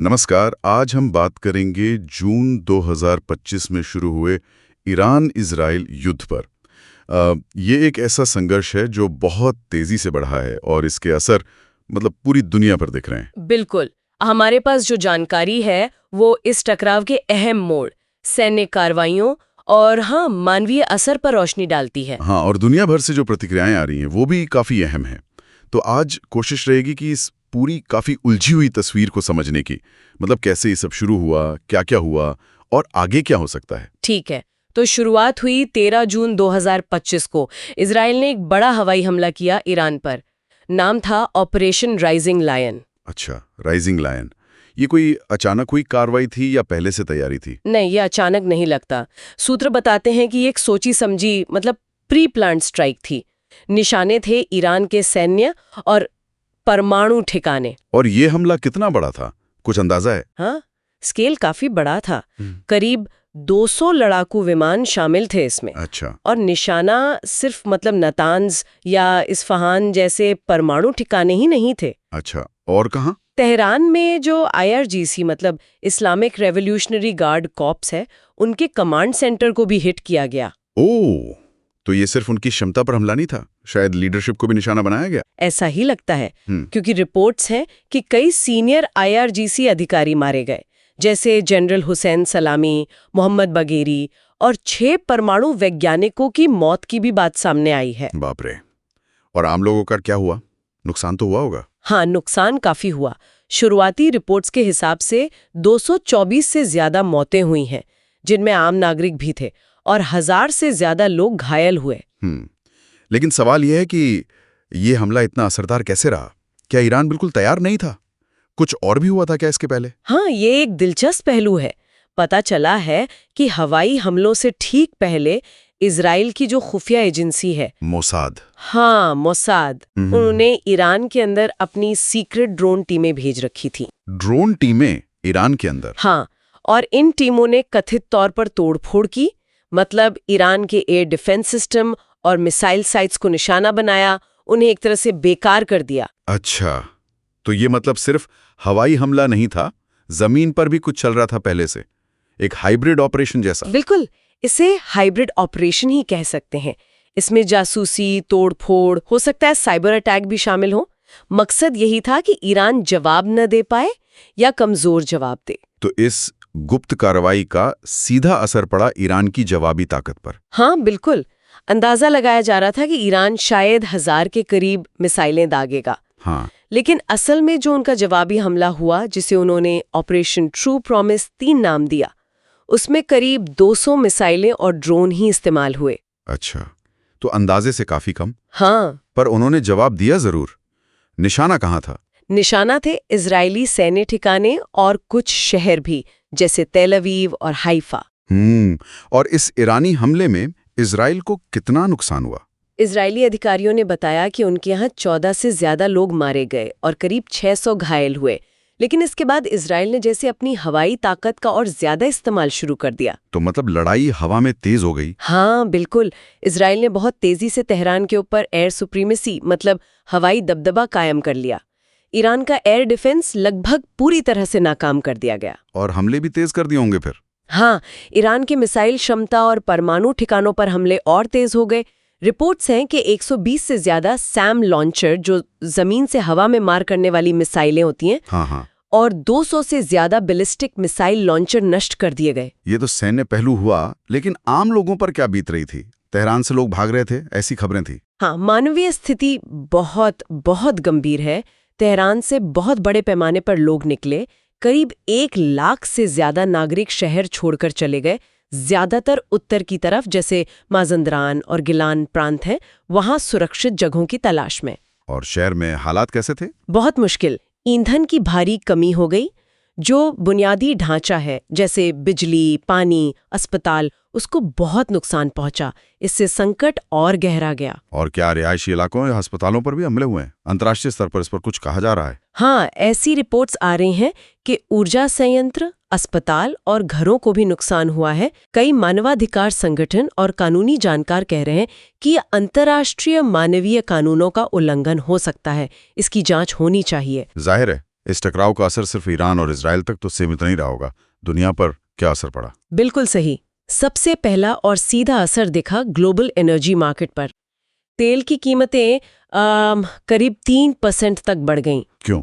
नमस्कार। आज हम बात करेंगे जून 2025 में शुरू हुए ईरान इजराइल युद्ध पर। ये एक ऐसा संघर्ष है जो बहुत तेजी से बढ़ा है और इसके असर पूरी दुनिया पर दिख रहे हैं। बिल्कुल। हमारे पास जो जानकारी है वो इस टकराव के अहम मोड़, सैन्य कार्रवाइयों और मानवीय असर पर रोशनी डालती है। हाँ, और दुनिया भर से जो प्रतिक्रियाएं आ रही हैं वो भी काफी अहम हैं। तो आज कोशिश रहेगी कि इस पूरी काफी उलझी हुई तस्वीर को समझने की, कैसे ये सब शुरू हुआ, क्या क्या हुआ और आगे क्या हो सकता है। ठीक है, तो शुरुआत हुई 13 जून 2025 को। इजराइल ने एक बड़ा हवाई हमला किया ईरान पर। नाम था ऑपरेशन राइजिंग लायन। अच्छा, राइजिंग लायन। ये कोई अचानक हुई कार्रवाई थी या पहले से तैयारी थी? नहीं, ये अचानक नहीं लगता। सूत्र बताते हैं कि ये एक सोची समझी प्री प्लान स्ट्राइक थी। निशाने थे ईरान के सैन्य और परमाणु ठिकाने। और ये हमला कितना बड़ा था, कुछ अंदाजा है? हाँ, स्केल काफी बड़ा था। करीब 200 लड़ाकू विमान शामिल थे इसमें। अच्छा। और निशाना सिर्फ नतांज या इस्फहान जैसे परमाणु ठिकाने ही नहीं थे। अच्छा, और कहाँ? तेहरान में जो IRGC Islamic revolutionary guard corps है, उनके कमांड सेंटर को भी हिट किया गया। ओह, तो ये सिर्फ उनकी क्षमता पर हमला नहीं था, शायद लीडरशिप को भी निशाना बनाया गया। ऐसा ही लगता है, क्योंकि रिपोर्ट्स हैं कि कई सीनियर IRGC अधिकारी मारे गए, जैसे जनरल हुसैन सलामी, मोहम्मद बगेरी और 6 परमाणु वैज्ञानिकों की मौत की भी बात सामने आई है। बाप रे। और आम लोगों का क्या हुआ? नुकसान तो हुआ होगा। हाँ, नुकसान काफी हुआ। शुरुआती रिपोर्ट्स के हिसाब से 224 से ज्यादा मौतें हुई हैं, जिनमें आम नागरिक भी थे, और 1000 से ज्यादा लोग घायल हुए। लेकिन सवाल यह है कि ये हमला इतना असरदार कैसे रहा? क्या ईरान बिल्कुल तैयार नहीं था? कुछ और भी हुआ था क्या इसके पहले? हाँ, ये एक दिलचस्प पहलू है। पता चला है कि हवाई हमलों से ठीक पहले इजराइल की जो खुफिया एजेंसी है, मोसाद, उन्होंने ईरान के अंदर अपनी सीक्रेट ड्रोन टीमें भेज रखी थी। ड्रोन टीमें ईरान के अंदर? हाँ, और इन टीमों ने कथित तौर पर तोड़फोड़ की, ईरान के एयर डिफेंस सिस्टम और मिसाइल साइट्स को निशाना बनाया, उन्हें एक तरह से बेकार कर दिया। अच्छा, तो ये सिर्फ हवाई हमला नहीं था, जमीन पर भी कुछ चल रहा था पहले से, एक हाइब्रिड ऑपरेशन जैसा। बिल्कुल, इसे हाइब्रिड ऑपरेशन ही कह सकते हैं। इसमें जासूसी, तोड़फोड़, हो सकता है साइबर अटैक भी शामिल हो। मकसद यही था कि ईरान जवाब न दे पाए या कमजोर जवाब दे। तो इस गुप्त कार्रवाई का सीधा असर पड़ा ईरान की जवाबी ताकत पर? हाँ, बिल्कुल। अंदाजा लगाया जा रहा था कि ईरान शायद 1000 के करीब मिसाइलें दागेगा। हाँ। लेकिन असल में जो उनका जवाबी हमला हुआ, जिसे उन्होंने ऑपरेशन ट्रू प्रॉमिस 3 नाम दिया, उसमें करीब 200 मिसाइलें और ड्रोन ही इस्तेमाल हुए। अच्छा, तो अंदाजे से काफी कम। हाँ, पर उन्होंने जवाब दिया जरूर। निशाना कहाँ था? निशाना थे इजरायली सैन्य ठिकाने और कुछ शहर भी, जैसे तेल अवीव और हाइफा। और इस ईरानी हमले में इजराइल को कितना नुकसान हुआ? इजरायली अधिकारियों ने बताया कि उनके यहाँ 14 से ज्यादा लोग मारे गए और करीब 600 घायल हुए। लेकिन इसके बाद इजराइल ने जैसे अपनी हवाई ताकत का और ज्यादा इस्तेमाल शुरू कर दिया। तो लड़ाई हवा में तेज हो गई? हाँ, बिल्कुल। इजराइल ने बहुत तेजी से तेहरान के ऊपर एयर सुप्रीमेसी हवाई दबदबा कायम कर लिया। ईरान का एयर डिफेंस लगभग पूरी तरह से नाकाम कर दिया गया। और हमले भी तेज कर दिए होंगे फिर? हाँ, ईरान की मिसाइल क्षमता और परमाणु ठिकानों पर हमले और तेज हो गए। रिपोर्ट्स हैं कि 120 से ज्यादा सैम लॉन्चर, जो जमीन से हवा में मार करने वाली मिसाइलें होती हैं, हाँ, और 200 से ज्यादा बैलिस्टिक मिसाइल लॉन्चर नष्ट कर दिए गए। ये तो सैन्य पहलू हुआ, लेकिन आम लोगों पर क्या बीत रही थी? तेहरान से लोग भाग रहे थे, ऐसी खबरें थी। हाँ, मानवीय स्थिति बहुत बहुत गंभीर है। तेहरान से बहुत बड़े पैमाने पर लोग निकले। करीब 1 लाख से ज्यादा नागरिक शहर छोड़कर चले गए, ज्यादातर उत्तर की तरफ, जैसे माजंदरान और गिलान प्रांत हैं, वहां सुरक्षित जगहों की तलाश में। और शहर में हालात कैसे थे? बहुत मुश्किल। ईंधन की भारी कमी हो गई। जो बुनियादी ढांचा है, जैसे बिजली, पानी, अस्पताल, उसको बहुत नुकसान पहुंचा। इससे संकट और गहरा गया। और क्या रिहायशी इलाकों या अस्पतालों पर भी हमले हुए हैं? अंतर्राष्ट्रीय स्तर पर इस पर कुछ कहा जा रहा है? हाँ, ऐसी रिपोर्ट्स आ रही हैं कि ऊर्जा संयंत्र, अस्पताल और घरों को भी नुकसान हुआ है। कई मानवाधिकार संगठन और कानूनी जानकार कह रहे हैं कि यह अंतर्राष्ट्रीय मानवीय कानूनों का उल्लंघन हो सकता है। इसकी जांच होनी चाहिए। जाहिर है, इस टकराव का असर सिर्फ ईरान और इजराइल तक तो सीमित नहीं रहा होगा, दुनिया पर क्या असर पड़ा? बिल्कुल सही। सबसे पहला और सीधा असर दिखा ग्लोबल एनर्जी मार्केट पर। तेल की कीमतें करीब 3% तक बढ़ गईं। क्यों?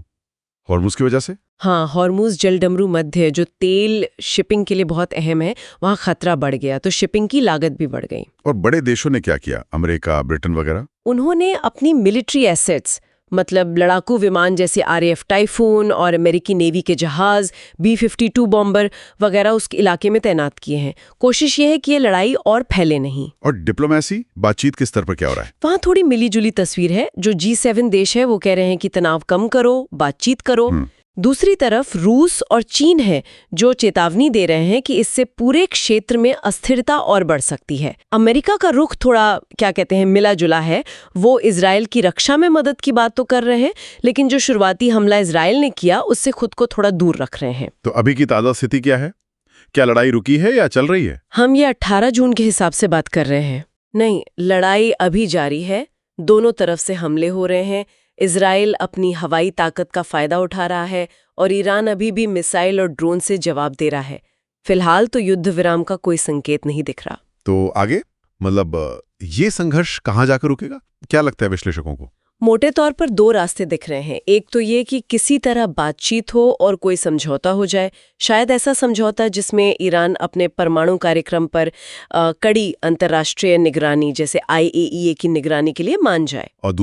हॉर्मुज की वजह से? हाँ, हॉर्मुज जलडमरू मध्य जो तेल शिपिंग के लिए बहुत अहम है, वहाँ खतरा बढ़ गया, तो शिपिंग की लागत भी बढ़ गई। और बड़े देशों ने क्या किया, अमेरिका, ब्रिटेन वगैरह? उन्होंने अपनी मिलिट्री एसेट्स, मतलब लड़ाकू विमान जैसे RAF टाइफून और अमेरिकी नेवी के जहाज B-52 बॉम्बर वगैरह उस इलाके में तैनात किए हैं। कोशिश ये है कि ये लड़ाई और फैले नहीं। और डिप्लोमेसी, बातचीत किस स्तर पर क्या हो रहा है? वहाँ थोड़ी मिली-जुली तस्वीर है। जो G7 देश है वो कह रहे हैं कि तनाव कम करो, बातचीत करो। दूसरी तरफ रूस और चीन है जो चेतावनी दे रहे हैं कि इससे पूरे क्षेत्र में अस्थिरता और बढ़ सकती है। अमेरिका का रुख थोड़ा क्या कहते हैं मिला जुला है। वो इजराइल की रक्षा में मदद की बात तो कर रहे हैं, लेकिन जो शुरुआती हमला इजराइल ने किया उससे खुद को थोड़ा दूर रख रहे हैं। तो अभी की ताजा स्थिति क्या है? क्या लड़ाई रुकी है या चल रही है? हम ये 18 जून के हिसाब से बात कर रहे हैं। नहीं, लड़ाई अभी जारी है। दोनों तरफ से हमले हो रहे हैं। इजराइल अपनी हवाई ताकत का फायदा उठा रहा है और ईरान अभी भी मिसाइल और ड्रोन से जवाब दे रहा है। फिलहाल तो युद्ध विराम का कोई संकेत नहीं दिख रहा। तो आगे मतलब ये संघर्ष कहाँ जाकर रुकेगा? क्या लगता है विश्लेषकों को? मोटे तौर पर 2 रास्ते दिख रहे हैं। एक तो ये कि किसी तरह बातचीत हो और कोई समझौता हो जाए, शायद ऐसा समझौता जिसमें ईरान अपने परमाणु कार्यक्रम पर कड़ी अंतर्राष्ट्रीय निगरानी जैसे IAEA की निगरानी के लिए मान जाए। और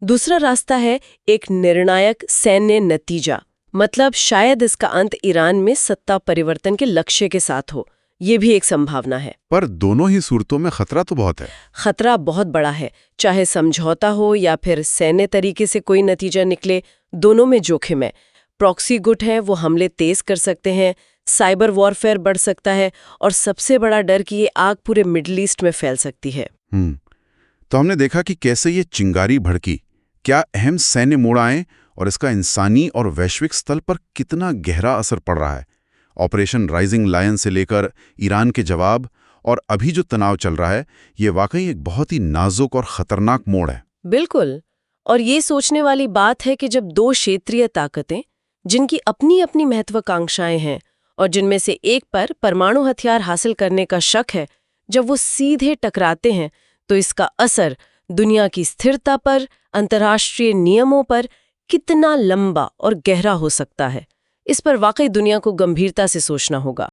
दूसरा रास्ता है एक निर्णायक सैन्य नतीजा, मतलब शायद इसका अंत ईरान में सत्ता परिवर्तन के लक्ष्य के साथ हो। ये भी एक संभावना है। पर दोनों ही सूरतों में खतरा तो बहुत है। खतरा बहुत बड़ा है। चाहे समझौता हो या फिर सैन्य तरीके से कोई नतीजा निकले, दोनों में जोखिम है। प्रॉक्सी गुट हैं, वो हमले तेज कर सकते हैं, साइबर वॉरफेयर बढ़ सकता है, और सबसे बड़ा डर कि ये आग पूरे मिडिल ईस्ट में फैल सकती है। तो हमने देखा कि कैसे ये चिंगारी भड़की, क्या अहम सैन्य मोड़ आए और इसका इंसानी और वैश्विक स्तर पर कितना गहरा असर पड़ रहा है। ऑपरेशन राइजिंग लायन से लेकर ईरान के जवाब और अभी जो तनाव चल रहा है, ये वाकई एक बहुत ही नाजुक और खतरनाक मोड़ है। बिल्कुल। और ये सोचने वाली बात है कि जब 2 क्षेत्रीय ताकतें, जिनकी अपनी अपनी महत्वाकांक्षाएं हैं और जिनमें से एक पर परमाणु हथियार हासिल करने का शक है, जब वो सीधे टकराते हैं, तो इसका असर दुनिया की स्थिरता पर, अंतर्राष्ट्रीय नियमों पर कितना लंबा और गहरा हो सकता है। इस पर वाकई दुनिया को गंभीरता से सोचना होगा।